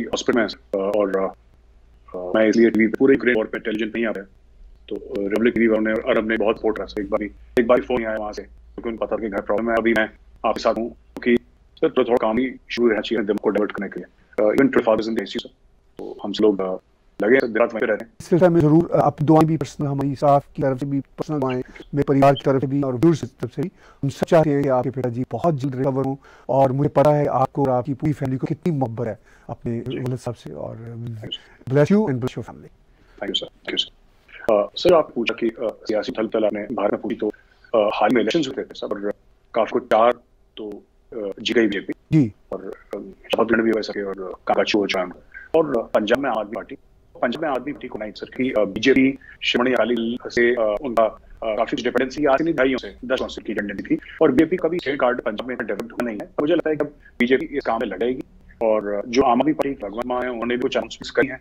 Hospital में और मैं इसलिए टीवी पूरे यूक्रेन वॉर पे टेलीविजन नहीं आ रहा है, तो रिपब्लिक टीवी वालों ने अरब ने बहुत सपोर्ट रहा। एक बार फोन आया वहाँ से, क्योंकि उनको पता था कि घर प्रॉब्लम है। अभी मैं आपके साथ हूँ क्योंकि सर थोड़ा काम ही शुरू रहना चाहिए दिमाग को डाइवर्ट करने के लिए। इवन ट्रेफादर्स इन देसी, तो हम लोग लगे दिन रात वहीं पे रहते हैं। इस सिलसिले में जरूर आप दुआएं भी पर्सनल, हमारी स्टाफ की तरफ से भी पर्सनल दुआएं, मेरे परिवार की तरफ से भी और व्यूअर्स की तरफ से भी। हम सब चाहते हैं कि आपके पिताजी बहुत जल्द रिकवर हों, और मुझे पता है आपको और आपकी पूरी फैमिली को कितनी मोहब्बत है अपने वलद साहब से। और bless you and bless your family. Thank you sir, thank you sir. Sir आप पूछा कि सियासी थल ने भारत में पूरी, तो हाल में इलेक्शन हुए थे सब, और काफी को 4 तो जीत गई बीजेपी जी, और शपथ ग्रहण भी हो सके और कागज हो जाए। और पंजाब में आदमी पार्टी को नहीं सर कि बीजेपी श्रोमणी अकाली दल से उनका काफी डिपेंडेंसी आज नहीं दहाइयों से 10 की डिपेंडेंसी थी, और बीजेपी का भी स्टेट कार्ड पंजाब में डेवलप हुआ नहीं है। मुझे लगता है कि बीजेपी इस काम में लगेगी, और जो आम आदमी पार्टी भगवंत मान है उन्होंने भी कुछ अनाउंसमेंट्स करी हैं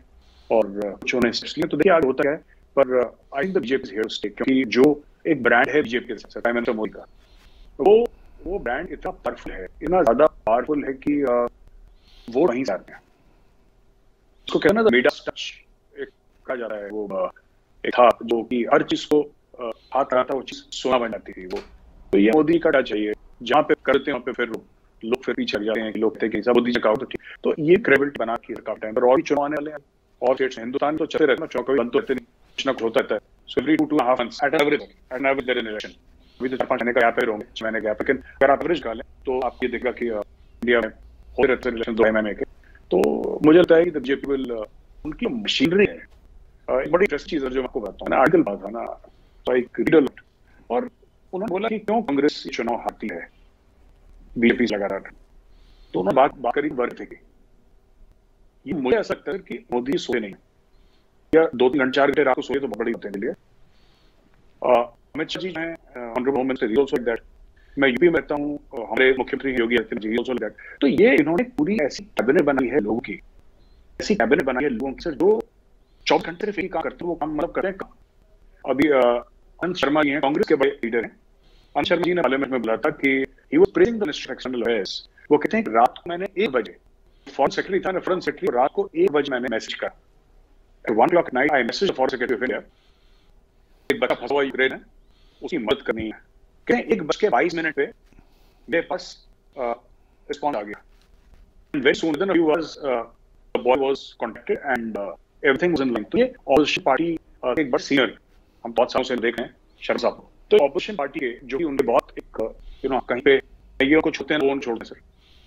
और कुछ उन्हें इसलिए, तो देखिए आगे होता है। पर I think the BJP is here to stay, क्योंकि जो एक ब्रांड है बीजेपी के साथ प्राइम मिनिस्टर मोदी का, वो ब्रांड इतना पावरफुल है, इतना ज्यादा पावरफुल है कि वो नहीं जाते हैं। उसको कहना था मीडिया टच एक कहा जा रहा है, वो एक था जो कि हर चीज को हाथ रहा था, वो चीज सोना बन जाती थी वो। तो ये मोदी का टच चाहिए, जहाँ पे करते हैं वहाँ पे फिर लोग फिर पीछे लग जाते हैं कि लोग कहते हैं कि मोदी जी कहा तो ठीक। तो ये क्रेडिबिलिटी बना के काफी टाइम पर, और भी चुनाव आने वाले हैं और स्टेट्स हिंदुस्तान तो चलते रहते हैं, चौक बंद तो रहते नहीं, कुछ ना कुछ होता रहता है। So every 2.5 months at average there in election. अभी तो 4-5 महीने का गैप होंगे, 6 महीने गैप, लेकिन अगर आप एवरेज निकालें तो आप ये देखेगा कि इंडिया में होते रहते हैं इलेक्शन 2 महीने के। तो मुझे लगता है कि बीजेपी विल, उनकी मशीनरी है। एक बड़ी इंटरेस्टिंग चीज है जो मैं आपको बताता हूँ ना, आर्टिकल पढ़ा था ना, तो एक रीडर, और उन्होंने बोला कि क्यों कांग्रेस चुनाव हारती है बीजेपी लगा रहा था। तो उन्होंने बात करी वर्ग थे कि ये मुझे ऐसा लगता है कि मोदी सोए नहीं, या 2-3 घंटे 4 घंटे रात को सोए तो बहुत बड़ी होते हैं लिए। अमित शाह जी हैं honourable home minister, he also like that. मैं यूपी में रहता हूँ, हमारे मुख्यमंत्री योगी आदित्यनाथ जी, ही आल्सो लाइक दैट। तो ये इन्होंने पूरी ऐसी कैबिनेट बनाई है लोगों की, ऐसी कैबिनेट बनाई है लोगों से जो 24 घंटे से काम करते हैं, वो काम मतलब करते हैं काम। अभी अनंत शर्मा जी हैं, कांग्रेस के बड़े लीडर हैं। अनंत शर्मा जी ने पार्लियामेंट में बोला था कि he was praising the minister of external affairs. वो कहते हैं कि रात को मैंने 1 बजे, फॉरेन सेक्रेटरी था ना, फॉरेन सेक्रेटरी, रात को 1 बजे मैंने मैसेज करा, at 1 o'clock night I message foreign secretary of India, एक बच्चा फंसा हुआ यूक्रेन है, उसकी मदद करनी है। कहते हैं 1:22 पे मेरे पास रिस्पॉन्स आ गया। Very soon, within a few hours, the boy was contacted and everything was in line. तो ये ऑपोजिशन पार्टी एक बड़े सीनियर, हम बहुत सालों से देख रहे हैं शर्मा साहब, तो ऑपोजिशन पार्टी के जो कि उनके बहुत एक कहीं पे ये कुछ होते हैं वो छोड़ते सर,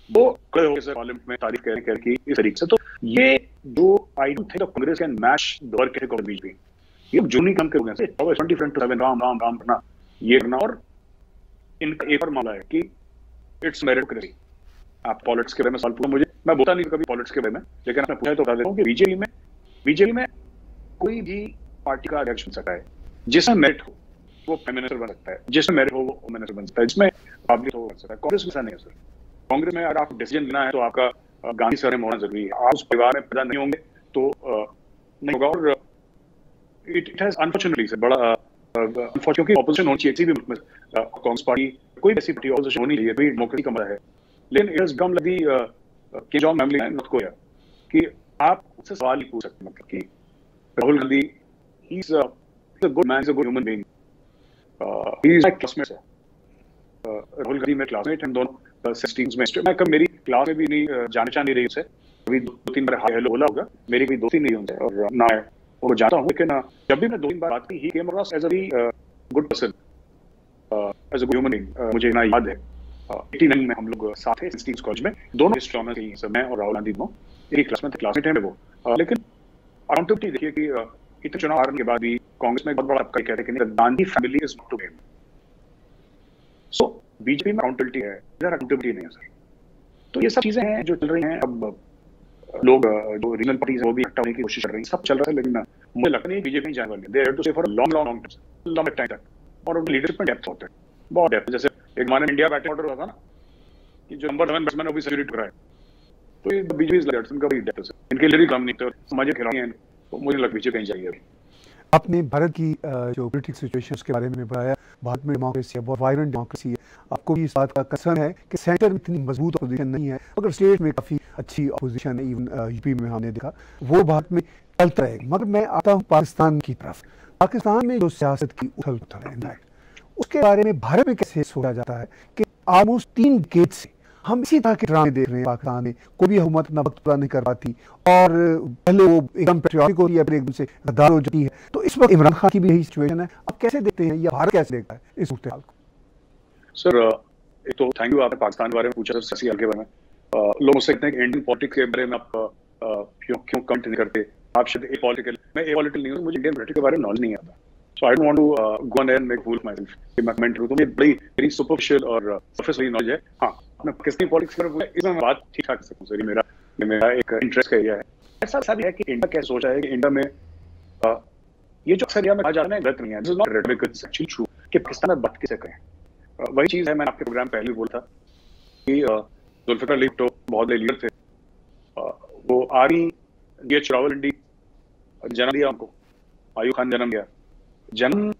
वो खड़े हो गए सर पार्लियामेंट में तारीफ कह की इस तरीके से। तो ये जो I don't think Congress can match the work के बीच में, ये जो नहीं काम करोगे 24/7 राम राम राम करना, ये करना। और इनका एक और मामला है कि इट्स मेरिटोक्रेसी। आप पॉलिटिक्स के बारे में सवाल पूछो मुझे, मैं बोलता नहीं कभी पॉलिटिक्स के बारे में, लेकिन आपने पूछा तो बता देता हूँ कि बीजेपी में कोई भी पार्टी का अध्यक्ष बन सकता है, जिसमें मेरिट हो वो प्राइम मिनिस्टर बन सकता है, जिसमें मेरिट हो वो मिनिस्टर बन सकता है, जिसमें काबिलियत हो बन सकता है। कांग्रेस में ऐसा नहीं है सर। कांग्रेस में अगर आप डिसीजन लेना है तो आपका गांधी सर में होना जरूरी है। आप उस परिवार में पैदा नहीं होंगे तो नहीं होगा। और इट हैज अनफॉर्चुनेटली सर बड़ा क्योंकि ऑपोजिशन होनी चाहिए किसी भी मुल्क में, कांग्रेस पार्टी कोई ऐसी पार्टी ऑपोजिशन होनी चाहिए, कोई डेमोक्रेसी का मजा है। लेकिन it has become like the king जॉन्ग family in north Korea कि आप उससे सवाल ही पूछ सकते हैं, मतलब कि Rahul Gandhi he is a good man, is a good human being, he is my classmate. Rahul Gandhi मेरे क्लासमेट हैं, दोनों 16 में। मैं कब मेरी क्लास में भी नहीं जाने नहीं रही उसे, अभी 2-3 बार हाय हेलो बोला होगा, मेरी कोई दोस्ती नहीं उनसे और ना वो जानता हूँ। लेकिन जब भी मैं 2-3 बार बात की, he came across as a very good person, as a good human being. मुझे ना याद है 89 में हम लोग साथ थे सिक्सटीन कॉलेज में, दोनों हिस्ट्री ऑनर्स ही सर, मैं और राहुल गांधी दोनों एक क्लासमेट हैं वो। लेकिन अकाउंटेबिलिटी देखिए कि इतने चुनाव हारने के बाद भी कांग्रेस में बहुत बड़ा आपका कहते हैं कि Gandhi family is not to blame. So BJP में अकाउंटेबिलिटी है, इधर अकाउंटेबिलिटी नहीं है सर। तो ये सब चीजें हैं जो चल रही हैं। अब लोग जो रीजनल पार्टीज है वो भी इकट्ठा होने की कोशिश कर रही हैं, सब चल रहा है। लेकिन मुझे लगता नहीं बीजेपी जाने वाली है, they have to stay for long time तक। और उनकी लीडरशिप में डेप्थ होता है, बहुत डेप्थ। जैसे एक माने इंडिया बैटिंग ऑर्डर होता ना कि जो नंबर 7 बैट्समैन है वो भी सेक्यूरिटी कर रहा है, तो ये बीजेपी इनका भी डेप्थ है, इनके लिए कम नहीं तो समझ खिलाड़ी हैं, तो मुझे लगता बीजेपी कहीं जाएगी अभी। आपने भारत की जो पॉलिटिकल सिचुएशन के बारे में बताया, भारत में डेमोक्रेसी है, बहुत वायलेंट डेमोक्रेसी है। आपको भी इस बात का कंसर्न है कि सेंटर में इतनी मजबूत अपोजिशन नहीं है, मगर स्टेट में काफ़ी अच्छी अपोजिशन है। इवन यूपी में हमने देखा वो भारत में चलता है। मगर मैं आता हूँ पाकिस्तान की तरफ। पाकिस्तान में जो सियासत की उथल पुथल है इनफैक्ट, उसके बारे में भारत में कैसे सोचा जाता है कि ऑलमोस्ट 3 डेकेड से हम इसी तरह के ड्रामे देख रहे हैं। पाकिस्तान में कोई भी हुकूमत अपना वक्त पूरा नहीं कर पाती और पहले वो एकदम पेट्रियाटिक होती है, फिर एकदम से गद्दार हो जाती है। तो इस वक्त इमरान खान की भी यही सिचुएशन है। आप कैसे देखते हैं या भारत कैसे देखता है इस सूरत हाल को? सर एक तो थैंक यू, आपने पाकिस्तान के बारे में पूछा सर, सियासी के बारे में। लोग मुझसे कहते हैं कि इंडियन पॉलिटिक्स के बारे में आप क्यों कमेंट नहीं करते, आप शायद ए पॉलिटिकल। मैं ए पॉलिटिकल नहीं हूँ, मुझे इंडियन पॉलिटिक्स के बारे में नॉलेज नहीं आता। So I don't want to go on air and make fool myself कि मैं कमेंट करूँ। तो मुझे बड़ी वेरी सुपरफिशियल और सरफेस वाली नॉलेज है। हाँ, अपने पाकिस्तानी पॉलिटिक्स के बारे में इसमें मैं बात ठीक ठाक कर सकूँ सर। मेरा एक इंटरेस्ट का एरिया है। ऐसा भी है कि इंडिया क्या सोचा है कि इंडिया में ये जो अक्सर में कहा जाता है गलत नहीं है, this is not rhetoric, it's actually true कि पाकिस्तान में बात किसे करें। वही चीज है, मैंने आपके प्रोग्राम पहले भी बोला था कि जुल्फिकार अली भुट्टो बहुत बड़े लीडर थे। वो आर्मी DH रावलपिंडी जन्म दिया, उनको आयू खान जन्म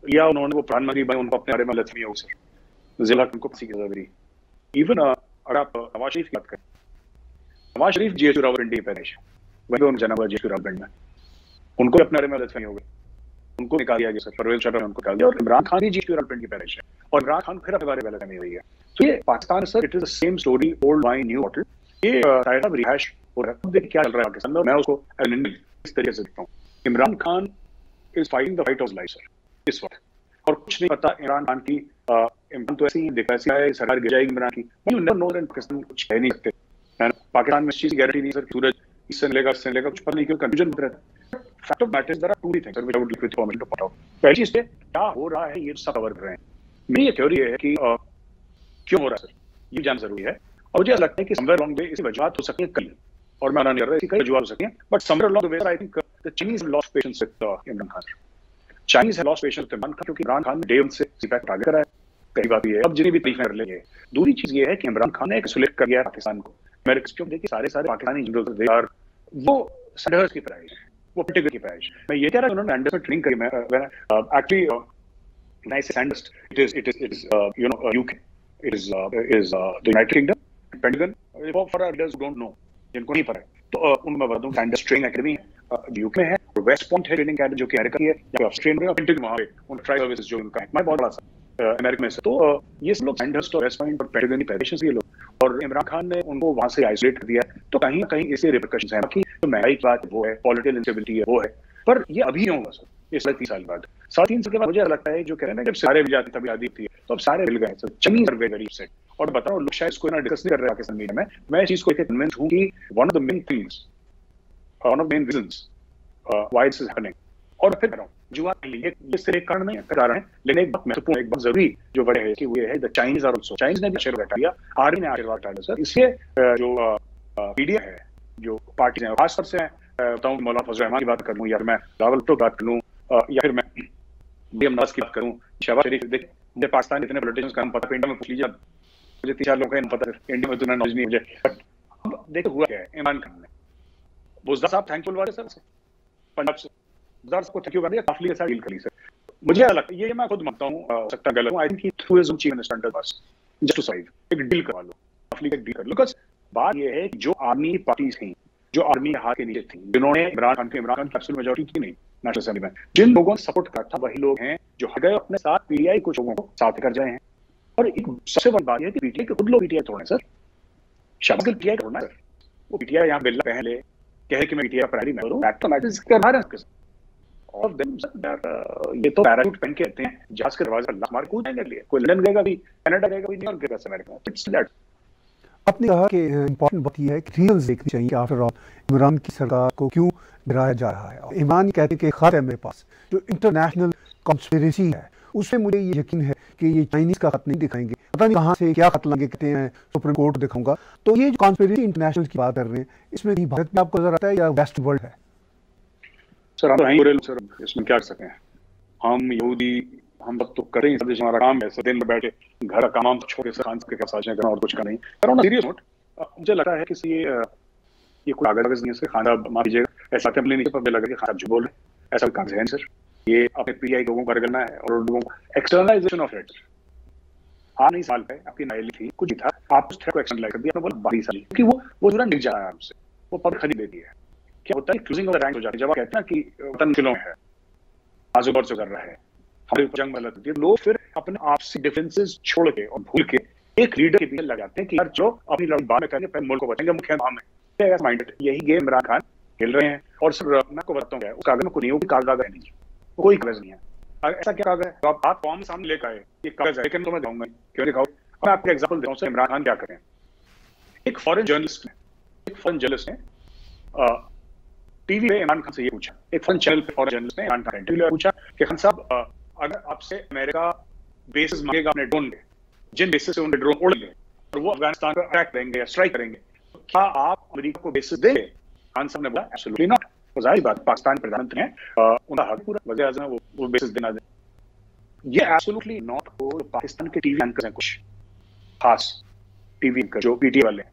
दिया उन्होंने, वो प्रधानमंत्री बने, उनको अपने बारे में लक्ष्मी है उसे जिला उनको किसी की जरूरी। इवन अगर आप नवाज शरीफ की बात करें, नवाज शरीफ GH रावलपिंडी पैदाइश है, वहीं उनका जन्म हुआ GH रावलपिंडी में, उनको अपने बारे में लक्ष्मी हो गई, उनको निकाल दिया गया सर, परवेज चौधरी ने उनको निकाल दिया। और इमरान खान भी GH रावलपिंडी की पैदाइश है और इमरान खान फिर अपने बारे में लक्ष्मी हुई है। तो ये Pakistan sir, it is the same story, old wine new bottle. ये शायद अब रिहाइश हो रहा है। देखिए क्या चल रहा है पाकिस्तान में, मैं उसको इस तरीके से देखता हूँ। Imran Khan is fighting the fight of life sir इस वक्त, और कुछ नहीं पता इमरान खान की। इमरान तो ऐसे ही देखा है, सरकार गिर जाएगी इमरान की, यू नेवर नो, पाकिस्तान कुछ कह नहीं सकते। पाकिस्तान में इस चीज की गारंटी नहीं सर, सूरज इससे लेगा कुछ पता नहीं, क्यों कंफ्यूजन रहता है। Fact of matter is there are two things which I would like with permission to point out. पहली चीज पे क्या हो रहा है ये सब कवर कर रहे हैं। मेरी ये थ्योरी है कि क्यों हो रहा है सर, ये जानना जरूरी है। और मुझे लगता है कि समवेयर अलोंग द वे इसकी वजूहत हो सकती है कई, और मैं नहीं कर रहा इसकी कई वजूहत हो सकती हैं, but somewhere along the way I think the Chinese have lost patience with Imran Khan. Chinese have lost patience with Imran Khan, क्योंकि इमरान खान ने डे वन से इम्पैक्ट टारगेट करा है। पहली बात ये है, अब जितनी भी तारीफें कर लेंगे। दूसरी चीज ये है कि इमरान खान ने एक सिलेक्ट कर लिया पाकिस्तान को। मेरे क्यों देखिए सारे पाकिस्तानी जनरल वो सैंडर्स की पैराइश, वो पिटिगर की पैराइश। मैं ये कह रहा हूं उन्होंने सैंडर्स में ट्रेनिंग करी। मैं actually when I say Sanders, it is UK, it is the United Kingdom, Pentagon. For our readers who don't know, जिनको नहीं पता है, तो उनको मैं बता दूं सैंडर्स ट्रेनिंग एकेडमी यूके में है, और वेस्ट पॉइंट है ट्रेनिंग एकेडमी जो कि अमेरिका की है, या ऑस्ट्रेलियन में, पेंटागन वहां पे उन ट्राई सर्विसेज जो उनका है, मैं बहुत बड़ा सा अमेरिका में से। तो ये सब लोग सैंडर्स तो वेस्ट पॉइंट और पेंटागन की पैदाइश ये लोग, और इमरान खान ने उनको वहां से आइसोलेट कर दिया। तो कहीं ना कहीं इससे रिपरकशंस हैं। बाकी जो महंगाई की बात वो है, पॉलिटिकल इंस्टेबिलिटी है वो है, पर ये अभी नहीं होगा सर, ये 3 साल बाद। 3.5 साल के बाद मुझे लगता है जो कह रहे हैं जब सारे मिल जाते तभी आदि थी, तो अब सारे मिल गए sir. Chinese are very upset, और बता रहा हूँ लोग शायद इसको ना डिस्कस नहीं कर रहे पाकिस्तान मीडिया में। मैं इस चीज को कन्विंस हूँ कि one of the main things, one of the main reasons why this is happening, और फिर कह रहा हूँ जुआ ये सिर्फ एक कारण नहीं है, कारण है, लेकिन एक बहुत महत्वपूर्ण, एक बहुत जरूरी जो बड़े है कि वो है the Chinese are also. Chinese ने भी आशीर्वाद हटा दिया, आर्मी ने आशीर्वाद हटा दिया सर। इसलिए जो मीडिया है, जो पार्टी है, खासतौर से बताऊँ मौलाना फजल रहमान की बात कर लूँ, या मैं रावल भुट्टो की बात कर लूँ, या फिर मैं मरियम नवाज की बात करूँ, शहबाज शरीफ। देख मुझे पाकिस्तान इतने पॉलिटिशियंस का नाम पता, इंडिया में पूछ लीजिए, मुझे 3-4 लोगों का नाम पता है, इंडिया में तो नॉलेज नहीं मुझे। बट अब देखो हुआ क्या है, इमरान खान ने बुज़दार साहब थैंकफुल वाले सर से पंजाब से बुज़दार को थैंक यू कर दिया, काफी ऐसा डील करी सर। मुझे लगता है ये मैं खुद मानता हूँ, सकता गलत हूँ, I think through his chief minister पास जस्ट टू साइड एक डील करवा लो, काफी एक डील कर लो। बिकॉज बात ये है कि जो आर्मी पार्टीज थी, जो आर्मी के हाथ के नीचे थी, जिन्होंने इमरान खान की एब्सोल्यूट मेजॉरिटी की नहीं नेशनल असेंबली में, जिन लोगों ने सपोर्ट करा था, वही लोग हैं जो हट गए अपने साथ पीटीआई कुछ लोगों को साथ कर जाए हैं। और एक सबसे बड़ी बात यह है कि पीटीआई के खुद लोग पीटीआई तोड़ने सर, शाबाश पीटीआई तोड़ना सर। वो पीटीआई यहाँ बिल्ला पहले कहे कि मैं पीटीआई का प्राइमरी मेंबर हूं, एक्ट तो मैटर्स कर रहा है और देन ये तो पैराशूट पहन के आते हैं, जहाज के दरवाजे पर मार कूद जाएंगे लिए, कोई लंदन गएगा भी, कनाडा गएगा भी, न्यूयॉर्क गएगा, अमेरिका। It's that. आपने कहा कि इम्पोर्टेंट बात यह है कि रीजंस देखनी चाहिए आफ्टर ऑल इमरान की सरकार को क्यों गिराया जा रहा है। इमरान कहते हैं कि खत है मेरे पास, जो इंटरनेशनल कॉन्स्पिरेसी है, उसमें मुझे ये यकीन है कि ये चाइनीज का खत नहीं दिखाएंगे, पता नहीं कहाँ से क्या खत लगे, कहते हैं सुप्रीम कोर्ट दिखाऊंगा। तो ये जो कॉन्स्पिरेसी इंटरनेशनल की बात कर रहे हैं, इसमें कहीं भारत में आपको नजर आता है या वेस्ट वर्ल्ड है? सर हम तो हैं सर, इसमें क्या कर सकें हम यहूदी, हम तो करें सब, हमारा काम है दिन में बैठे घर का काम छोड़ के खान के साजिशें करना और कुछ का नहीं करना। सीरियस नोट, मुझे लगा है कि ये कोई कागज नहीं है, खाना माफ कीजिएगा ऐसा नहीं, पर मुझे लगा कि खाना झूठ बोल रहे, ऐसा काम है सर, ये अपने पीआई लोगों को करना है और लोगों को एक्सटर्नलाइजेशन ऑफ थ्रेट्स। हाँ नहीं साल पे आपकी नाइली थी कुछ था, आप उस थ्रेट को एक्सटर्नलाइज कर दिया, आपने बोला 22 साल, क्योंकि वो पूरा निक जा रहा है आपसे, वो पब्लिक खरीद लेती है। क्या होता है, क्लोजिंग ऑफ द रैंक हो जाती है। जब आप कहते हैं ना कि वतन किलों में है, आजूबाजू से कर रहा है, हमारे ऊपर जंग में लगती है, लोग फिर अपने आपसी डिफरेंसेस छोड़ के और भूल के एक लीडर के पीछे लग जाते हैं कि यार चलो अपनी लड़ाई बाद में करेंगे, पहले मुल्क को बचाएंगे, मुख्य काम है माइंडेड। यही गेम इमरान खान खेल रहे हैं। और सर मैं आपको बताता हूँ, उस कागज में कोई नहीं, वो कागज है नहीं, कोई कागज नहीं है। ऐसा क्या कागज है, तो आप कौन सामने लेकर आए, ये कागज है, लेकिन तो मैं जाऊंगा क्यों दिखाओ। मैं आपको एग्जांपल देता हूँ सर, इमरान खान क्या करें। एक फॉरेन जर्नलिस्ट ने टीवी पे इमरान खान से ये पूछा, एक फॉरेन चैनल पे फॉरेन जर्नलिस्ट ने इमरान खान टीवी पे पूछा कि खान साहब अगर आपसे अमेरिका बेसिस मांगेगा अपने ड्रोन के, जिन बेसिस से उनके ड्रोन उड़ेंगे और वो अफगानिस्तान पर अटैक करेंगे या स्ट्राइक करेंगे, तो क्या आप अमेरिका को बेसिस देंगे? खान साहब ने बोला एब्सोल्युटली नॉट। तो जाहिर बात, पाकिस्तान प्रधानमंत्री हैं, उनका हक पूरा वज़ीर आज़म है वो बेसिस देना दे। ये एब्सोल्युटली नॉट को पाकिस्तान के टीवी एंकर हैं कुछ खास टीवी एंकर जो पीटीआई वाले हैं,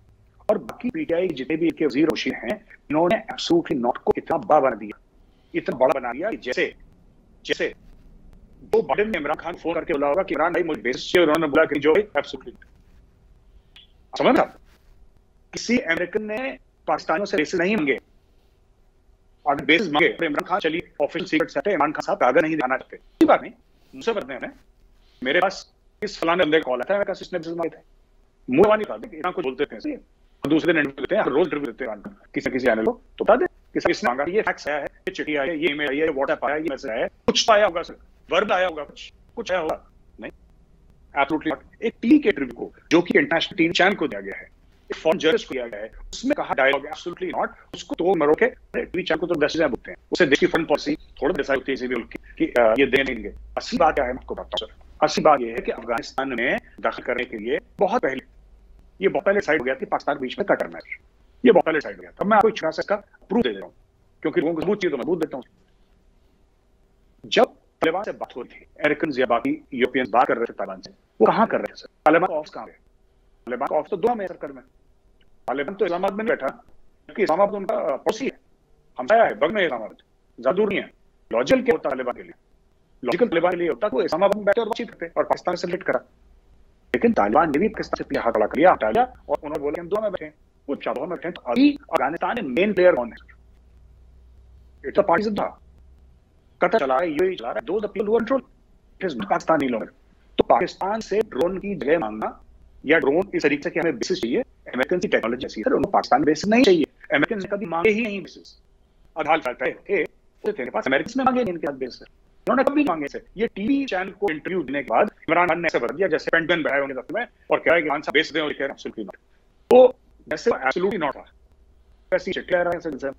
और बाकी पीटीआई जितने भी इनके वजीर वशीर हैं, इन्होंने एब्सोल्युटली नॉट को इतना बड़ा बना दिया, इतना बड़ा बना दिया कि जैसे जो बाइडेन ने इमरान खान फोन करके बोला होगा कि इमरान भाई मुझे बेसिस चाहिए, उन्होंने बोला कि जो एब्सोल्युटली समझ रहा, किसी अमेरिकन ने पाकिस्तानियों से बेसिस नहीं मांगे, और बेसिस मांगे तो इमरान खान चलिए ऑफिशियल सीक्रेट सेट है, इमरान खान साहब कागज नहीं दिखाना चाहते, कोई बात नहीं, मुझसे बताते हैं मेरे पास इस फलाने बंदे का कॉल आता है, मेरे पास इसने बेसिस मांगे थे, मुंह नहीं था इतना कुछ बोलते थे, और दूसरे दिन इंटरव्यू देते हैं, रोज इंटरव्यू देते हैं किसी न किसी आने लो तो बता दे किसने मांगा, ये फैक्स आया है, ये चिट्ठी आई है, ये ईमेल आई है, व्हाट्सएप आया, ये मैसेज आया है, कुछ तो आया होगा सर, वर्ब आया होगा, कुछ आया होगा नहीं, एब्सोल्युटली नॉट। एक टीवी के इंटरव्यू को जो कि इंटरनेशनल टीवी चैनल को दिया गया है, एक फॉरेन जर्नलिस्ट को दिया गया है, उसमें कहा डायलॉग एब्सोल्युटली नॉट, उसको तो मरो के टीवी चैनल को तो 10 चीजें बोलते हैं, उसे देश की फॉरेन पॉलिसी थोड़ा डिसाइड होती है इसी भी कि ये दे नहीं देंगे। असली बात क्या है मैं आपको बताता हूं सर, असली बात ये है कि अफगानिस्तान में दाखिल करने के लिए बहुत पहले साइड हो गया कि पाकिस्तान बीच में कटर मैच, ये बहुत पहले साइड हो गया। तब मैं आपको एक छोटा सा इसका प्रूफ दे देता हूँ, क्योंकि लोगों को सबूत चाहिए तो मैं सबूत देता हूँ। जब तालिबान से बात हो रही थी, अमेरिकन या बाकी यूरोपियंस बात कर रहे थे तालिबान से, वो कहाँ कर रहे थे सर? तालिबान का ऑफिस कहाँ है? तालिबान का ऑफिस तो दुआ में सरकार में, तालिबान तो इस्लामाबाद में बैठा, क्योंकि इस्लामाबाद उनका पड़ोसी है, हमसाया है, बगल में इस्लामाबाद, ज्यादा दूर नहीं है। लॉजिकल क्या होता तालिबान के लिए? लॉजिकल तालिबान के लिए होता तो इस्लामाबाद में बैठे और बातचीत करते और पाकिस्तान से रिलेट करा, लेकिन तालिबान ने भी पाकिस्तान से हाथ खड़ा कर लिया, हटा लिया, और उन्होंने बोला हम दुआ में बैठे, वो चादों में बैठे। तो अभी अफगानिस्तान में मेन प्लेयर कौन है? इट्स अ पार्टीजन था, कतर चला रहा है, यूएई चला रहा है, दो the people who control it is Pakistani लोग। तो पाकिस्तान से ड्रोन की जगह मांगना या ड्रोन इस तरीके से कि हमें बेसिस चाहिए, अमेरिकन की टेक्नोलॉजी ऐसी है, उनको पाकिस्तान बेसिस नहीं चाहिए, अमेरिकन ने कभी मांगे ही नहीं बेसिस। आधार थे तेरे पास अमेरिकन ने मांगे नहीं इनके बेसिस, उन्होंने कभी मांगे से। ये टीवी चैनल को इंटरव्यू देने के बाद इमरान खान ने ऐसा बता दिया जैसे पेंटागन बैठा है उनके दफ्तर में और कह रहा है कि आंसर बेच दें, और कह रहा है एब्सोल्युटली नॉट। तो जैसे एब्सोल्युटली नॉट था वैसे चिट्ठी आ रहा है सर,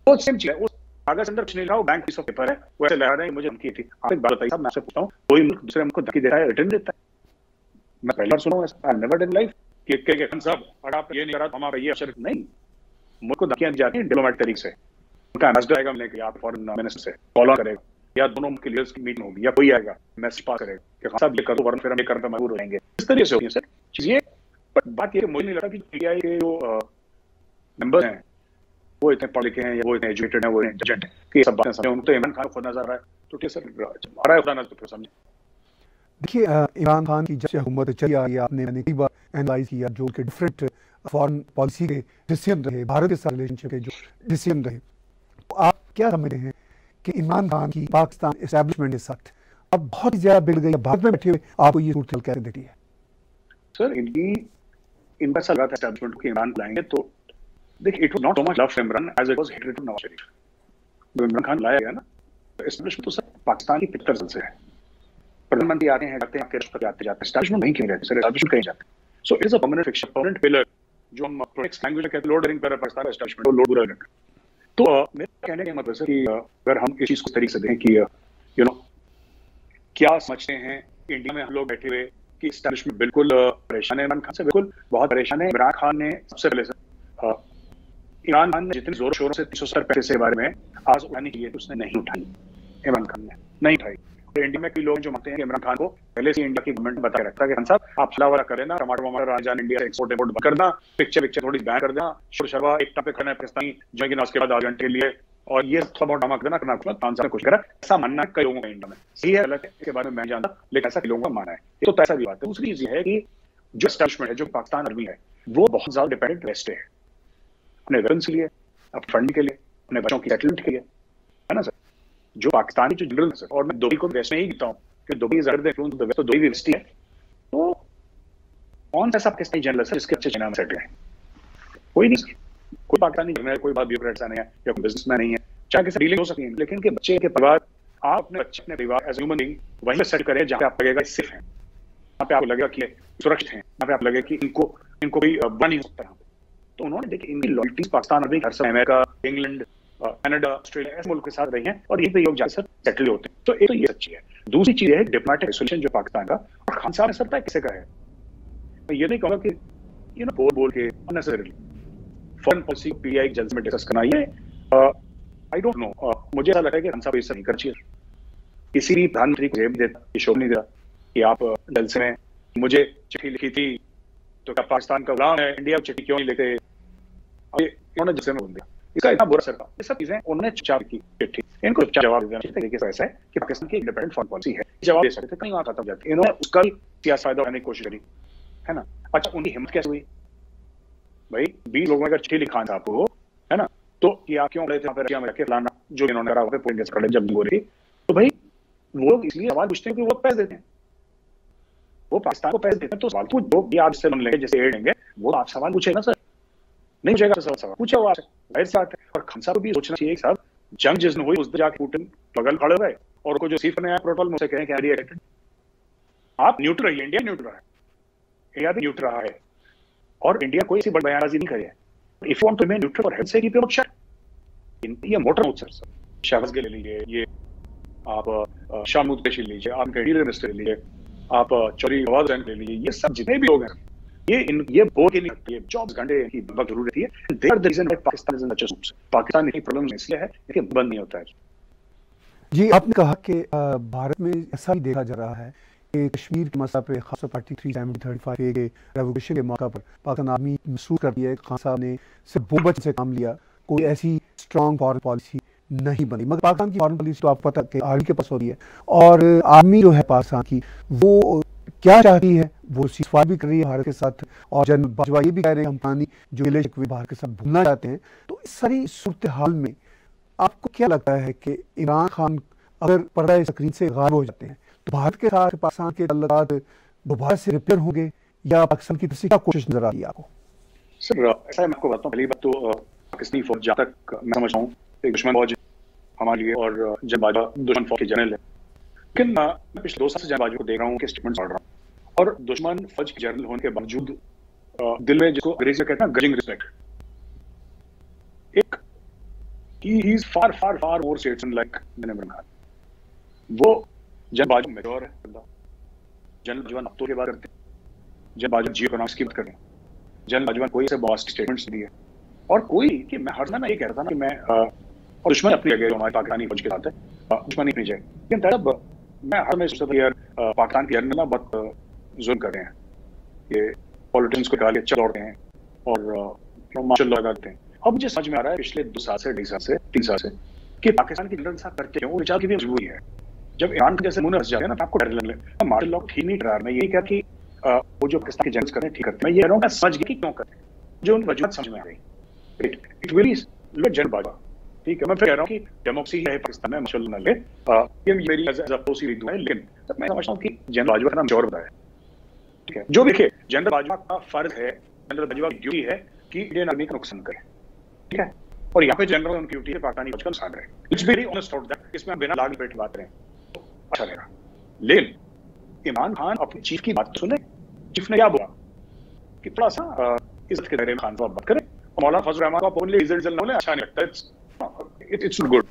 वो सेम चीज है, उस कागज अंदर कुछ नहीं रहा, बैंक पीस ऑफ पेपर है, वो ऐसे लगा रहा है मुझे धमकी थी। आप एक बात बताइए साहब, मैं आपसे पूछता हूं, कोई मुल्क दूसरे मुल्क को धमकी दे रहा है, रिटर्न देता है? मैं पहली बार सुना हूं ऐसा, आई नेवर डन लाइफ कि खान साहब अगर आप ये नहीं करा तो हम आप ये अवसर नहीं, मुल्क को धमकियां दी जाती हैं डिप्लोमेटिक तरीके से। उनका एम्बेसडर आएगा मिलने के लिए, आप फॉरेन मिनिस्टर से कॉल करेगा, या दोनों के लीडर्स की मीटिंग होगी, या कोई आएगा मैसेज पास करेगा कि खान साहब ये करो, वरना फिर हम ये करने मजबूर हो जाएंगे। इस तरीके से होती है सर चीजें। बट बात ये मुझे नहीं लगता कि पीटीआई के जो मेंबर्स हैं वो इतने पढ़े लिखे हैं या वो इतने एजुकेटेड हैं, वो इंटेलिजेंट है कि सब बातें समझे। उनको तो इमरान खान खुद नजर आ रहा है, तो क्या सर आ रहा है खुदा नजर, तो समझे। देखिए इमरान खान की जब से हुकूमत चली आ रही है, मैंने कई बार एनालाइज किया जो कि डिफरेंट फॉरेन पॉलिसी के डिसीजन रहे, भारत के साथ रिलेशनशिप के जो डिसीजन रहे, तो आप क्या समझते हैं कि इमरान खान की पाकिस्तान एस्टैब्लिशमेंट के साथ अब बहुत ही ज्यादा बिगड़ गई है? भारत में बैठे हुए आपको ये सूरत कैसे दिखती है? सर इनका ऐसा लगा था एस्टैब्लिशमेंट को इमरान को लाएंगे, तो देखिए it was not so much love for Imran as it was hated to Nawaz Sharif. जब इमरान खान लाया गया ना, तो एस्टैब्लिशमेंट तो सर पाकिस्तान की 75 साल से है, प्रधानमंत्री आते हैं जाते हैं, आपके राष्ट्रपति आते जाते हैं, एस्टैब्लिशमेंट नहीं क्यों रहते सर, एस्टैब्लिशमेंट कहीं जाते हैं। So it is a permanent fixer, permanent pillar, जो हम प्रोटेक्ट लैंग्वेज में कहते हैं लोड बेयरिंग पिलर पाकिस्तान का एस्टैब्लिशमेंट, वो लोड पूरा रखा। तो मेरा कहने का मतलब सर कि अगर हम इस चीज को तरीके से देखें कि यू नो क्या समझते हैं इंडिया में हम लोग बैठे हुए कि एस्टैब्लिशमेंट बिल्कुल परेशान है इमरान खान से, बिल्कुल बहुत परेशान है। इमरान खान ने सबसे पहले सर इमरान खान ने जितने जोर शोरों से 370 पैसे के बारे में आज उठानी चाहिए, उसने नहीं उठाई, इमरान खान ने नहीं उठाई। तो इंडिया में कई लोग जो मानते हैं कि इमरान खान को पहले से इंडिया की गवर्नमेंट बता रखता है कि खान साहब आप हलावाला कर देना, टमाटर वमाटर राजन इंडिया से एक्सपोर्ट इंपोर्ट बंद करना, पिक्चर थोड़ी बैन कर देना, शोर शराबा एक टापे करना है पाकिस्तानी जो कि उसके बाद 8 घंटे के लिए और ये थोड़ा बहुत ड्रामा करना करना कोशिश करा, ऐसा मानना है कई लोगों का इंडिया में, सही है गलत है इसके बारे में मैं जानता, लेकिन ऐसा कई लोगों का मानना है। ये तो ऐसा भी बात है। दूसरी चीज है कि जो एस्टैब्लिशमेंट है, जो पाकिस्तान आर्मी है, वो बहुत ज्यादा डिपेंडेंट वेस्ट है, अपने वेपन्स के लिए, अपने फंड के लिए, अपने बच्चों की सेटलमेंट के लिए, है ना सर। जो पाकिस्तानी जो जनरल है सर, और मैं दुबई को वेस्ट में ही कहता हूँ कि Dubai is under the influence of the west, तो दुबई भी वेस्ट ही है। तो कौन सा ऐसा पाकिस्तानी जनरल है सर जिसके अच्छे चाइना में सेटल है? कोई नहीं, कोई पाकिस्तानी जनरल है, कोई बात ब्यूरोक्रेट नहीं है या कोई बिजनेसमैन नहीं है, चाहे किसी डीलिंग हो सकती है, लेकिन के बच्चे के परिवार, आप अपने बच्चे अपने परिवार एज ह्यूमन बीइंग वहीं सेट करें जहाँ पे आपको लगेगा सेफ है, यहाँ पे आपको लगेगा कि सुरक्षित है, यहाँ पे आपको लगेगा कि इनको कोई बन नहीं सकता। तो उन्होंने देखिए इनकी लॉयल्टी पाकिस्तान अभी हर समय अमेरिका, इंग्लैंड, कनाडा, ऑस्ट्रेलिया ऐसे मुल्क के साथ रही हैं और यहीं पे लोग जाकर सेटल होते हैं। तो एक तो ये सच्ची है। दूसरी चीज है डिप्लोमेटिक सोल्यूशन जो पाकिस्तान का, और खान साहब ने सब कैसे का है, मैं ये नहीं कहूँगा कि बोल के अननेसेसरीली फॉरेन पॉलिसी पीआई जल्द में डिस्कस करना, ये आई डोंट नो, मुझे ऐसा लगता है कि खान साहब ऐसा नहीं कर चाहिए। किसी भी प्रधानमंत्री को ये भी देता, ये शोभ नहीं देता कि आप जलसे में मुझे चिट्ठी लिखी थी तो क्या पाकिस्तान का गुलाम है, इंडिया चिट्ठी क्यों नहीं लिखते, उन्होंने जलसे में बोल दिया, इसका इतना बुरा असर था। ये सब चीजें उन्होंने चुपचाप की चिट्ठी, इनको चुपचाप जवाब देना चाहिए। तरीके से ऐसा है कि पाकिस्तान की इंडिपेंडेंट फॉरेन पॉलिसी है, जवाब दे सकते थे, कहीं वहां खत्म जाती है। इन्होंने उसका भी सियासी फायदा उठाने की कोशिश करी, है ना। अच्छा, उनकी हिम्मत कैसे हुई भाई? 20 लोगों ने अगर चिट्ठी लिखा था आपको, है ना, तो कि आप क्यों रहे थे रशिया में रखे फलाना, जो इन्होंने करा वहाँ पे पड़े जब हो रही, तो भाई वो लोग इसलिए सवाल पूछते हैं कि वो पैसे देते हैं, वो पाकिस्तान को पैसे देते हैं, तो सवाल पूछ दो, आप इससे लोन लेंगे, जैसे एड लेंगे, वो आप सवाल पूछे ना सर, नहीं पूछेगा सवाल पूछे वो आपसे, जाहिर सी बात है। और खान साहब को भी सोचना चाहिए साहब, जंग जिस दिन हुई उस दिन जाके पुतिन बगल खड़े हुए और उनको जो सीफ नया प्रोटोकॉल मुझसे कहें कि आप न्यूट्रल रहिए, इंडिया न्यूट्रल है, इंडिया भी न्यूट्रल रहा है, और इंडिया कोई सी बड़ी बयानबाजी नहीं करे। If you want to remain neutral और हेल्थ से कीप योर माउथ शट, ये motor mouth sir, Shahbaz Gill ले लीजिए, ये आप शाह महमूद कुरैशी ले लीजिए, आप इंटीरियर मिनिस्टर ले लीजिए, आप चौधरी फवाद हुसैन ले लीजिए, ये सब जितने भी लोग हैं ये बोल के नहीं सकते, ये 24 घंटे की वक्त जरूर रहती है। They are the reason why Pakistan is in such a soups. Pakistan की प्रॉब्लम इसलिए है कि बंद नहीं होता है। जी, आपने कहा कि भारत में ऐसा ही देखा जा रहा है कि कश्मीर के मसला पे खास पार्टी 370-35 के रेवोल्यूशन के मौका पर पाकिस्तान आर्मी महसूस करती है कि खान साहब ने सिर्फ बोबच से काम लिया, कोई ऐसी स्ट्रॉन्ग फॉरेन पॉलिसी नहीं बनी। मगर पाकिस्तान की फॉरेन पॉलिसी तो आपको पता है आर्मी के पास होती है, और आर्मी जो है पाकिस्तान की वो क्या चाहती है, वो सीज़फायर भी कर रही है भारत के साथ, और जनरल बाजवा ये भी कह रहे हैं हम पुरानी जो गिले शिकवे भारत के साथ भूलना चाहते हैं। तो इस सारी सूरत हाल में आपको क्या लगता है कि इमरान खान अगर पर्दा स्क्रीन से गायब हो जाते हैं तो भारत के साथ पाकिस्तान के ताल्लुकात दोबारा से रिपेयर होंगे, या पाकिस्तान की तरफ से क्या कोशिश नजर आ रही है आपको? सर ऐसा है, मैं आपको बताता हूँ, पहली बात तो पाकिस्तानी फौज जहाँ तक मैं समझता हूँ एक दुश्मन फौज हमारे लिए, और जब बाजवा दुश्मन फौज के जनरल है, लेकिन मैं पिछले 2 साल से जब बाजवा को देख रहा हूँ कि स्टेटमेंट पढ़ रहा हूँ, और दुश्मन फौज के जनरल होने के बावजूद दिल में जिसको अंग्रेजी में कहते हैं ग्रजिंग रिस्पेक्ट, एक he is far far far more statesman like Imran Khan. वो जन बाजवा मेजोर है, जनरल बाजवा नफ्तों के बात करते हैं, जन बाजवा जियो इकोनॉमिक्स की बात कर रहे हैं, जनरल बाजवा कोई ऐसे बॉस्ट स्टेटमेंट्स नहीं है, और कोई कि मैं हर समय ये कह रहा था ना कि मैं और दुश्मन अपनी जगह हमारे पाकिस्तानी फौज के साथ है, दुश्मनी अपनी जगह, लेकिन तब मैं हर में सोचता था यार पाकिस्तान के जनरल ना बहुत जुल्म कर रहे हैं, ये पॉलिटिशियंस को डाल के चल दौड़ते हैं और मार्शल लॉ लगाते हैं। अब मुझे समझ में आ रहा है पिछले 2 साल से 2.5 साल से 3 साल से कि पाकिस्तान के जनरल साथ करते हैं, वो विचार की भी मजबूरी है। जब ईरान के जैसे मुंह में फंस जाते हैं ना तो आपको डर लगने लगता है। मार्शल लॉ ठीक नहीं डरा, मैं यही कहा कि वो जो पाकिस्तान के जनरल करते हैं ठीक करते हैं, मैं ये कह रहा हूँ मैं समझ गया कि क्यों करते हैं, जो उन वजूहत समझ में आ गई। इट रियली जनरल बाजवा, ठीक है, मैं फिर कह रहा हूँ कि डेमोक्रेसी है पाकिस्तान में, माशाल्लाह न ले, ये मेरी एज अ पॉलिसी रीड है, लेकिन मैं समझता हूँ कि जनरल बाजवा का नाम जोर बताया, ठीक है, जो देखिए जनरल बाजवा का फर्ज है, जनरल बाजवा की ड्यूटी है कि इंडियन आर्मी का नुकसान करे, ठीक है, और यहाँ पे जनरल उनकी ड्यूटी है पाकिस्तानी फौज का नुकसान करे। It's very honest about that, इसमें बिना लाग लपेट बात करें तो अच्छा रहेगा। लेकिन इमरान खान अपनी चीफ की बात सुने, चीफ ने क्या बोला कि थोड़ा सा इज्जत के दायरे में खान साहब बात करें, और मौलाना फजल रहमान को बोले इज्जत न बोले, अच्छा नहीं लगता, it's not good.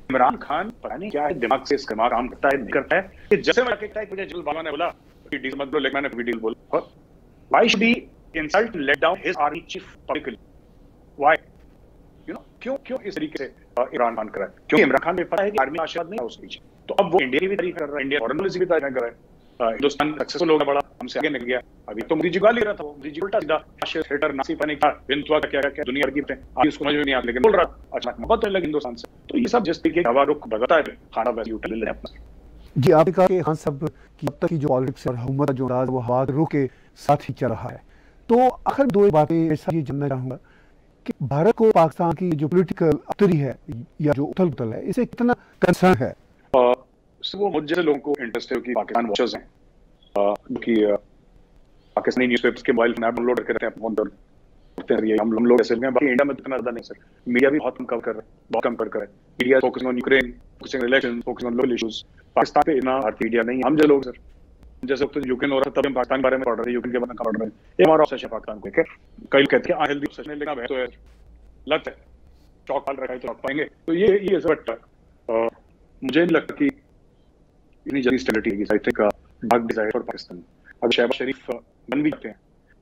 Imran Khan पता नहीं क्या है, दिमाग से इसका काम करता है नहीं करता है, कि जैसे मैं कहता है कि मुझे जनरल बाजवा ने बोला कि डील मत बोलो, लेकिन मैंने डील बोला, why should be insult let down his army chief publicly, why, you know, क्यों इस तरीके से इमरान खान कर रहा है? क्योंकि इमरान खान में पता है कि आर्मी आशीर्वाद नहीं है उस पीछे, तो अब वो इंडिया की भी तारीफ कर रहा है, इंडिया फॉरेन पॉलिसी की तारीफ कर रहा है, हिंदुस्तान सक्सेसफुल हो गया, बड़ा हमसे आगे निकल गया। अभी तो मोदी जी गाली रहा था, मोदी जी उल्टा सीधा थिएटर नासी पाने का हिंदुआ का क्या दुनिया की आज उसको समझ में नहीं आता, लेकिन बोल रहा अचानक मोहब्बत होने लगी हिंदुस्तान से। तो ये सब जिस तरीके का हवा रुख बदलता है, खाना वैसे उठा ले अपना। जी, आपने कहा कि हाँ सब की अब तक की जो पॉलिटिक्स और हुकूमत जो राज वो हवा रुख के साथ ही चल रहा है। तो आखिर दो बातें ऐसा ये जानना चाहूँगा कि भारत को पाकिस्तान की जो पॉलिटिकल अतरी है या जो उथल पुथल है, इसे कितना कंसर्न है? वो मुझ जैसे लोगों को इंटरेस्ट है कि पाकिस्तान वॉचर्स हैं, क्योंकि पाकिस्तानी न्यूज़पेपर्स के मोबाइल फोन ऐप डाउनलोड करके रखते हैं, फोन पर करते हैं। हम लोग ऐसे हैं, बाकी इंडिया में इतना ज़्यादा नहीं सर। मीडिया भी बहुत कम कवर कर रहा है, बहुत कम कवर कर रहा है। Media focusing on Ukraine, focusing on election, focusing on local issues. Pakistan पे इतना भारतीय मीडिया नहीं। हम जो लोग सर जैसे तो यूक्रेन हो रहा था तब हम पाकिस्तान के बारे में पढ़ रहे हैं, यूक्रेन के बारे में पढ़ रहे हैं। ये हमारा ऑब्सेशन पाकिस्तान को। कई लोग कहते हैं अनहेल्दी ऑब्सेशन है, लेकिन है तो यार लत है, चौक पाल रखा है तो पाएंगे। तो ये बट मुझे नहीं लगता कि इतनी जल्दी स्टेबिलिटी है। I think Dark desire for Pakistan. अब शहबाज शरीफ बन भी जाते हैं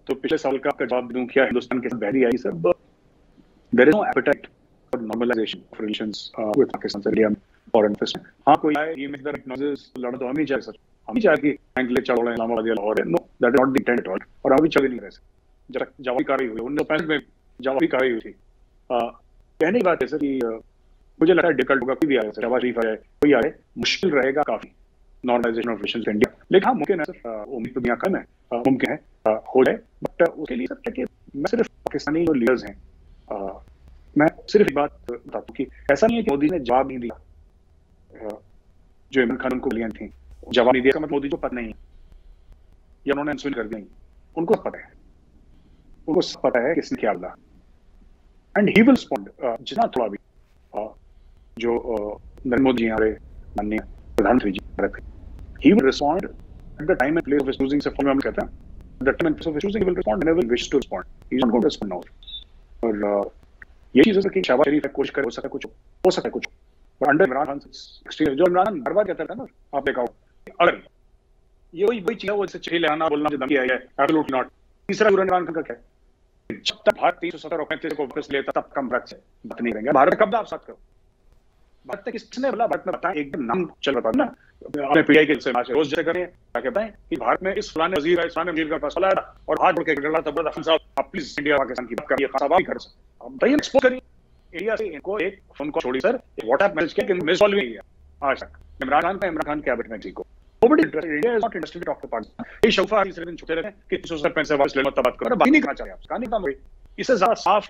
तो पिछले साल का जवाब दूं क्या हिंदुस्तान के साथ बहरी आई sir. There is no appetite for normalization of relations with Pakistan sir, India foreign affairs में। हाँ कोई आए ये मेक द नॉइजेस लड़ा तो हम ही चाहे सर, हम ही चाहे कि एंगले चढ़ो इस्लामाबाद या लाहौर है। Know that is not the intent at all. और हम भी चल नहीं रहे सर। जब जवाबी कार्रवाई हुई 1965 में जवाबी कार्रवाई हुई थी। कहने की बात है सर कि मुझे लगता है डिफिकल्ट होगा, कोई भी आए सर, शहबाज शरीफ आए कोई आए, मुश्किल रहेगा काफी नॉर्मलाइजेशन ऑफ रिलेशंस इंडिया। लेकिन हाँ मुमकिन है सर, उम्मीद तो दुनिया कम है, मुमकिन है हो जाए। बट उसके लिए सर कि मैं सिर्फ पाकिस्तानी जो लीडर्स हैं, मैं सिर्फ एक बात बताता हूँ कि ऐसा नहीं है कि मोदी ने जवाब नहीं दिया। जो इमरान खान उनको लिया थी जवाब नहीं दिया, मतलब मोदी को पता नहीं है या उन्होंने आंसर कर दिया, उनको पता है, उनको पता है किसने क्या बोला। एंड ही विल रिस्पॉन्ड जितना थोड़ा भी जो नरेंद्र मोदी जी हमारे माननीय प्रधानमंत्री जी Bharat, he will respond at the time and place of his choosing से फॉर्म में हम कहते हैं at the time and place of his choosing he will respond whenever he wishes to respond. He is not going to respond now. और ये चीज़ है कि शहबाज शरीफ कोशिश करे, हो सकता है कुछ but under Imran Khan extreme जो इमरान हर बार कहता था ना, आप देखा अगर ये वही चीज़ है, वो इससे चिट्ठी लेना बोलना जो धमकी आई है, एब्सोल्युटली नॉट। तीसरा इमरान खान का क्या है, जब तक भारत 370 और 35 को वापस लेता तब कम भारत से बात नहीं करेंगे। भारत कब आप साथ करो, भारत तक किसने बोला, भारत में बताएं एकदम नाम चल रहा था ना अपने पीआई के से रोज जैसे करें क्या कहते हैं कि भारत में इस फलाने वजीर है, इस फलाने वजीर का फैसला आया और हाथ जोड़ के डरा था बड़ा साहब आप प्लीज इंडिया पाकिस्तान की बात करिए, खासा बात कर सकते आप बताइए, एक्सपोज करिए इंडिया से। इनको एक फोन कॉल छोड़ी सर, एक व्हाट्सएप मैसेज किया कि मिस कॉल भी नहीं किया आज तक इमरान खान कैबिनेट में को nobody interested, India is not interested to talk to Pakistan. ये शौफा तीसरे दिन छुट्टे रहे कि 370 से वापस ले लो तब बात करो, बात नहीं करना चाहिए आप कहानी काम हुई। इससे ज्यादा साफ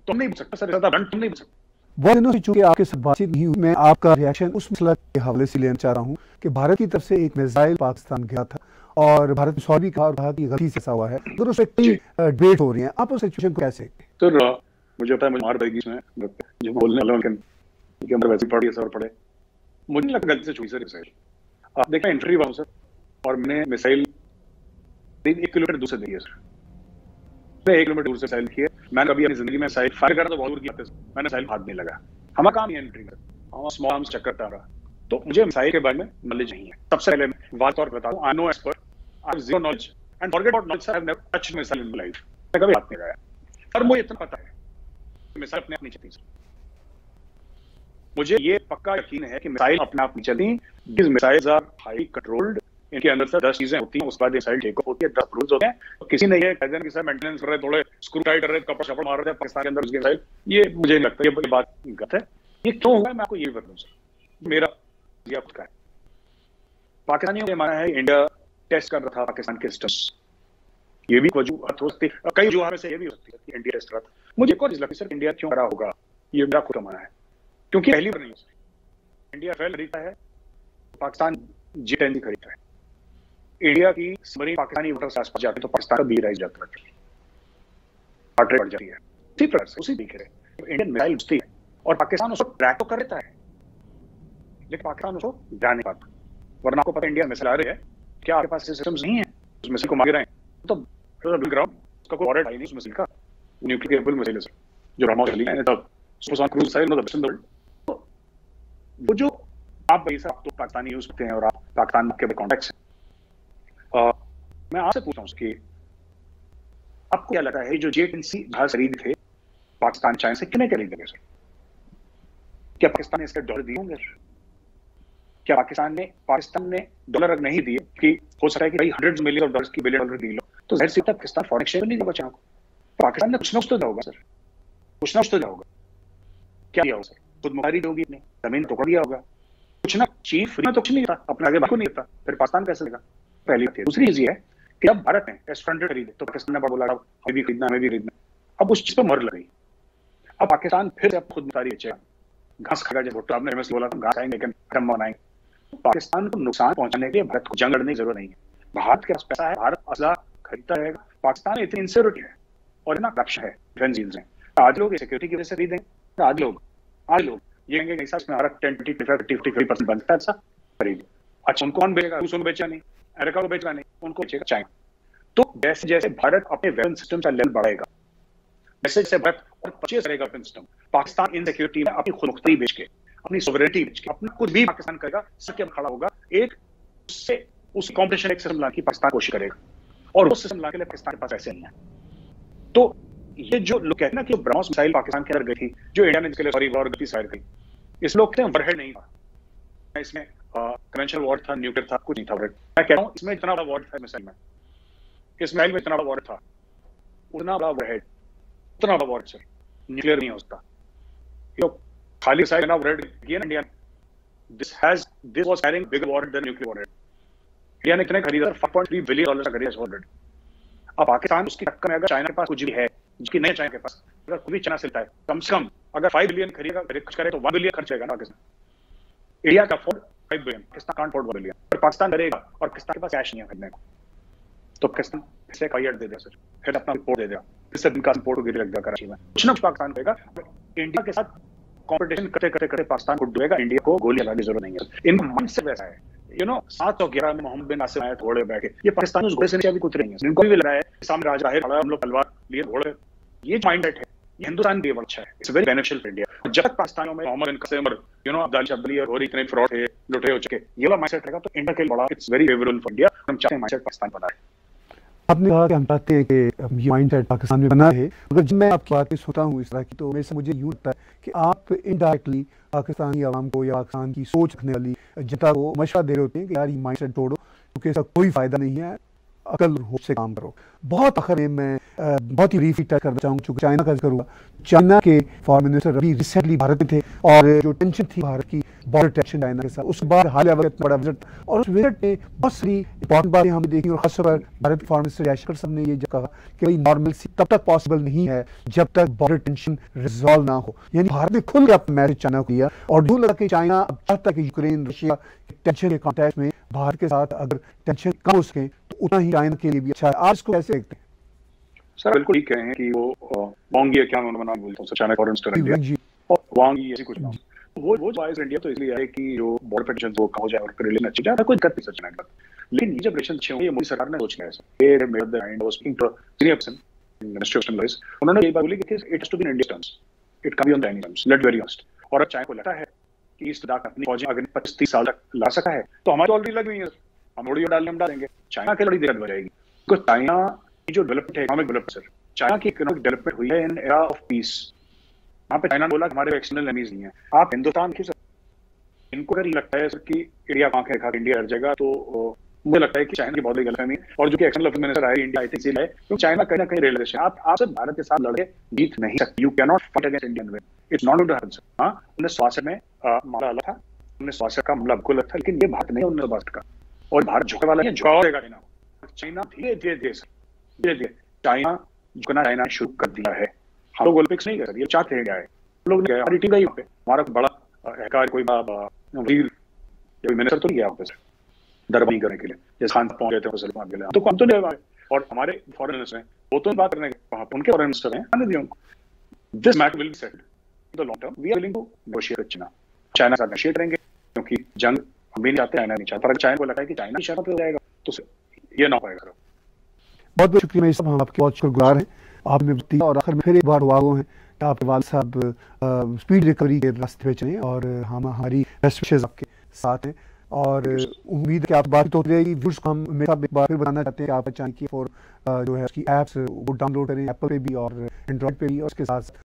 तुम नहीं बोल सकते सर, ज्यादा ब्लंट तुम नहीं बोल सकते। बहुत दिनों से चूंकि आपके साथ बातचीत नहीं हुई, मैं आपका रिएक्शन उस मसला के हवाले से लेना चाह रहा हूँ कि भारत की तरफ से एक मिसाइल पाकिस्तान गया था और भारत ने सॉरी कहा और कहा कि गलती से ऐसा हुआ है, तो उस पर कई डिबेट हो रही है। आप उस सिचुएशन को कैसे? तो मुझे पता है मुझे मार पड़ेगी इसमें जो बोलने वाला लेकिन अंदर वैसे पढ़ सर पढ़े, मुझे नहीं लगता गलती से छुई सर मिसाइल। आप देखा इंटरव्यू हुआ सर और मैंने मिसाइल 1 किलोमीटर दूर से देखी है सर, मैं 1 किलोमीटर दूर से मिसाइल की है। मैंने कभी अपनी जिंदगी में मिसाइल फायर करा तो बहुत दूर की बात है, मैंने मिसाइल हाथ नहीं लगा, हमारा काम ही है एंट्री कर, हम स्मॉल आर्म्स चेक करता रहा। तो मुझे मिसाइल के बारे में नॉलेज नहीं है। सबसे पहले बात और बता दूं, I know expert, I have zero knowledge and forget about knowledge, I have never touched missile in my life, मैं कभी हाथ नहीं लगाया। और मुझे इतना पता है मिसाइल अपने आप नहीं चलती, मुझे ये पक्का यकीन है कि मिसाइल अपने आप नहीं चलती। This missiles are high controlled, इनके अंदर से 10 चीजें होती हैं, उसके बाद मिसाइल टेक ऑफ होती है, 10 रूल्स होते हैं। तो किसी ने ये कहते हैं कि सर मेंटेनेंस कर रहे, थोड़े स्क्रू टाइट कर रहे, कपड़ शपड़ मार रहे थे पाकिस्तान के अंदर उसके मिसाइल, ये मुझे नहीं लगता, ये बात गलत है। ये क्यों हुआ है मैं आपको ये बताऊं सर, मेरा ये आपका है। पाकिस्तानियों ने माना है इंडिया टेस्ट कर रहा था पाकिस्तान के सिस्टम्स, ये भी वजूहत हो सकती है, कई वजूहत में से ये भी हो सकती है कि इंडिया टेस्ट कर रहा था। मुझे एक और चीज लगती है सर, इंडिया क्यों करा होगा, ये मेरा खुद का मानना है, क्योंकि पहली बार नहीं हो सकती। इंडिया फेल खरीदता है, पाकिस्तान J-10 खरीदता है, इंडिया की सबमरीन पाकिस्तानी वाटर से आसपास जाते हैं तो पाकिस्तान का बीराइज जाता है, हार्ट रेट बढ़ जाती है। उसी प्रकार से उसी तरीके से इंडियन मिसाइल उठती है और पाकिस्तान उसको ट्रैक तो कर लेता है, लेकिन पाकिस्तान उसको जा नहीं पाता। वरना आपको पता इंडिया मिसाइल आ रही है, क्या आपके पास सिस्टम्स नहीं है उस मिसाइल को मार रहे हैं, तो ग्राउंड उसका कोई ऑर्डर आई नहीं उस मिसाइल का, न्यूक्लियर केबल मिसाइल है जो ब्रह्मोस चली है, तब supersonic cruise missile know the best in the world. वो जो आप भाई साहब तो पाकिस्तानी यूज करते हैं और आप पाकिस्तान के कॉन्टेक्ट है, मैं आपसे पूछता हूँ कि आपको क्या लगता है जो J-10C जहाज खरीद थे पाकिस्तान चाइना से कितने खरीद लगे सर? क्या पाकिस्तान ने इसके डॉलर दिए होंगे? क्या पाकिस्तान ने डॉलर नहीं दिए कि हो सकता है कि भाई $100 मिलियन की $1 बिलियन डील हो, तो जाहिर सी बात है पाकिस्तान फॉरेन एक्सचेंज नहीं देगा चाइना को। पाकिस्तान ने कुछ ना कुछ तो दिया होगा सर, कुछ ना कुछ तो दिया होगा। क्या दिया होगा सर? खुद मुखारी होगी, अपनी जमीन टुकड़ा दिया होगा, कुछ ना चीज फ्री में तो कुछ नहीं था, अपने आगे को नहीं था, फिर पाकिस्तान कैसे देगा? पहली बात। दूसरी चीज ये है कि अब भारत ने S-400 खरीदे तो पाकिस्तान ने बोला हमें भी खरीदना, हमें भी खरीदना। अब उस चीज पर मोहर लगी। अब पाकिस्तान फिर अब खुद मुखारी बेचेगा, घास खाएगा। जब भुट्टो आपने बोला था घास आएंगे लेकिन हम बनाएंगे। पाकिस्तान को नुकसान पहुंचाने के लिए भारत को जंग लड़ने की जरूरत नहीं है। भारत के पास पैसा है, भारत असला खरीदता रहेगा। पाकिस्तान में इतनी इंसिक्योरिटी है और इतना करप्शन है डिफेंस डील्स में। आज लोग सिक्योरिटी की वजह से खरीदेंगे, आज लोग ये कहेंगे कि इसमें हमारा 10, 20, 25, 50% बनता है, अच्छा खरीद। अच्छा उनको कौन बेचेगा? रूस उनको बेचेगा नहीं, अमेरिका को बेचेगा नहीं, उनको बेचेगा चाइना। तो जैसे जैसे भारत अपने वेपन सिस्टम का लेवल बढ़ाएगा, जैसे जैसे भारत और परचेज करेगा वेपन सिस्टम, पाकिस्तान इन सिक्योरिटी में अपनी खुदमुख्तरी बेच के, अपनी सोवरेनिटी बेच के, अपना कुछ भी पाकिस्तान करेगा, सबके खड़ा होगा। एक उससे उस कॉम्पिटिशन एक सिस्टम लाने की पाकिस्तान कोशिश करेगा, और उस सिस्टम लाने के लिए पाकिस्तान के पास ऐसे नहीं है। तो ये जो लोग कहते हैं ना कि ब्रह्मोस मिसाइल पाकिस्तान के अंदर गई थी, जो इंडिया ने इसके लिए वॉर गलती से फायर की, इस लोग कहते हैं वॉरहेड नहीं था इसमें, कन्वेंशनल वॉर था, न्यूक्लियर था, कुछ नहीं था वॉरहेड। मैं कह रहा हूँ इसमें इतना बड़ा वॉर था मिसाइल में, इस मिसाइल में इतना बड़ा वॉर था, उतना बड़ा वॉरहेड, उतना बड़ा वॉर सर न्यूक्लियर नहीं हो सकता। यो खाली मिसाइल ना वॉरहेड किया ना India, this was carrying bigger warhead than nuclear warhead. India ने कितने खरीदा? $5.3 बिलियन का खरीदा वॉरहेड। अब पाकिस्तान उसकी टक्कर में अगर चाइना के पास कुछ भी है, जिसकी नहीं चाइना के पास, अगर कोई भी चाइना से लेता है, कम से कम अगर 5 बिलियन खर्च करे तो 1 बिलियन खर्च करेगा ना पाकिस्तान। इंडिया का 5 billion, Pakistan can't afford 1 billion, और पाकिस्तान करेगा, और पाकिस्तान के पास कैश नहीं है खरीदने को, तो पाकिस्तान इसे क्वाइट दे दे सर, फिर अपना रिपोर्ट दे देगा, इससे इनका रिपोर्ट को गिर लग जाएगा कराची में। कुछ ना पाकिस्तान करेगा, इंडिया के साथ कंपटीशन करते करते करते पाकिस्तान को डूबेगा। इंडिया को गोली चलाने की जरूरत नहीं है। इनका माइंड से वैसा है, 711 में मोहम्मद बिन नासिर आए थोड़े बैठे, ये पाकिस्तान उस घोड़े से नीचे भी कुछ नहीं है। इनको भी लग रहा है सामने राजा है, हम लोग तलवार लिए घोड़े, ये माइंड सेट है। ये हिंदुस्तान के लिए अच्छा है, it's very beneficial for India. जब तक पाकिस्तानियों में मोहम्मद बिन कासिम और अब्दुल शब्बली और इतने फ्रॉड थे, लुटे हो चुके, ये वाला माइंडसेट रहेगा तो इंडिया के लिए बड़ा, it's very favourable for India. हम चाहते हैं माइंडसेट पाकिस्तान बनाए। आपने कहा कि हम चाहते हैं कि ये माइंडसेट पाकिस्तान में बना है। अगर जब मैं आपकी बातें सुनता हूँ इस तरह की, तो मुझे यूँ लगता है कि आप इनडायरेक्टली पाकिस्तानी आवाम को या पाकिस्तान की सोच रखने वाली जनता को मशवरा दे रहे होते हैं कि यार ये माइंडसेट तोड़ो, क्योंकि इसका कोई फ़ायदा नहीं है, अकल और होश से काम करो। बहुत आखिर में मैं बहुत ही ब्रीफली टच करना चाहूँगा, चूँकि चाइना का जिक्र हुआ। चाइना के फॉरेन मिनिस्टर अभी रिसेंटली भारत में थे, और जो टेंशन थी भारत की बॉर्डर टेंशन चाइना के साथ, उसके बाद हाल इतना बड़ा विजिट, और उस विजिट में बहुत सारी इंपॉर्टेंट बातें हमने देखी। और खासतौर पर भारत के फॉरेन मिनिस्टर जयशंकर साहब ने ये कहा कि भाई नॉर्मलसी तब तक पॉसिबल नहीं है जब तक बॉर्डर टेंशन रिजॉल्व ना हो। यानी भारत ने खुल के अपना मैसेज चाइना को दिया, और यूँ लगा कि चाइना अब चाहता है कि यूक्रेन रशिया टेंशन के कॉन्टेक्स्ट में भारत के साथ अगर टेंशन कम हो सके तो उतना ही चाइना के लिए भी अच्छा है। आप इसको कैसे देखते हैं? सर बिल्कुल ठीक कहे हैं कि वो वांग ये क्या मैं बोलता हूँ, चाइना फॉरेन मिनिस्टर इंडिया, और वांग ये ऐसी कुछ नाम, वो वाइज इंडिया तो इसलिए है कि जो बॉर्डर टेंशन वो कम हो जाए और रिलेशन अच्छी जाए, कोई दिक्कत नहीं सच में। लेकिन ये जब रिलेशन अच्छे होंगे, ये मोदी सरकार ने सोच लिया है। ये made the mind was speaking to senior person in ministry of external affairs, उन्होंने ये बात बोली कि it has to be in Indian terms, it can be on Chinese terms, let very honest. और चाइना को लगता है कि इस तरह अपनी फौजें अगर 25-30 साल तक ला सका है, तो हमारी ऑलरेडी लग गई है, हम थोड़ी डालने हम डालेंगे, चाइना के लड़ी दिक्कत हो जाएगी। बिकॉज चाइना की जो डेवलपमेंट है, इकोनॉमिक डेवलपमेंट सर, चाइना की इकोनॉमिक डेवलपमेंट हुई है इन एरा ऑफ पीस। वहाँ पे चाइना ने बोला हमारे एक्सटर्नल एनिमीज नहीं है। आप हिंदुस्तान की, इनको अगर लगता है सर कि इंडिया आंखें दिखा के इंडिया हर जगह, तो मुझे लगता है कि चाइना की बहुत बड़ी गलतफहमी है। और जो कि एक्सटर्नल अफेयर्स मिनिस्टर आए इंडिया आई थिंक है, तो चाइना कहीं ना कहीं रियलाइजेशन, आप सिर्फ भारत के साथ लड़के जीत नहीं सकते, you can not fight against Indian way, it's not going to happen sir. हाँ 1962 में मामला अलग था, 1962 का मामला बिल्कुल अलग था, लेकिन ये भारत नहीं 1962 का, और भारत झुकने वाला है, झुकाव देगा चाइना। चाइना धीरे धीरे चाइना झुकना चाइना शुरू कर दिया है। हम लोग ओलंपिक्स नहीं कर, ये चाहते हैं क्या है, लोग ने हमारी टीम गई वहाँ पे, हमारा बड़ा एहकार कोई वीर मिनिस्टर तो नहीं गया वहाँ पे दरबारी करने के लिए, जैसे खान पहुंच गए थे मुसलमान के लिए, तो हम तो नहीं आए। और हमारे फॉरेन मिनिस्टर हैं, वो तो बात करने वहाँ पे उनके फॉरेन मिनिस्टर हैं, आने दिए उनको। This matter will be settled in the long term, we are willing to negotiate with China. China से नेगोशिएट करेंगे, क्योंकि जंग हम भी नहीं चाहते, चाइना नहीं चाहता, पर चाइना को लगता है कि चाइना की शर्त पे हो जाएगा तो ये ना पाएगा। बहुत बहुत शुक्रिया, मैं सब हम आपके बहुत शुक्रगुजार हैं, आपने बताया। और आखिर में फिर एक बार दुआ हैं कि आपके वालिद साहब स्पीड रिकवरी के रास्ते पे चलें, और हम हमारी बेस्ट विशेज़ आपके साथ हैं, और उम्मीद है कि आप बात होती रहेगी। व्यूअर्स को हम मेरा एक बार फिर बताना चाहते हैं कि आप चाइना की जो है उसकी ऐप्स वो डाउनलोड करें, एप्पल पे भी और एंड्रॉइड पे भी, और उसके साथ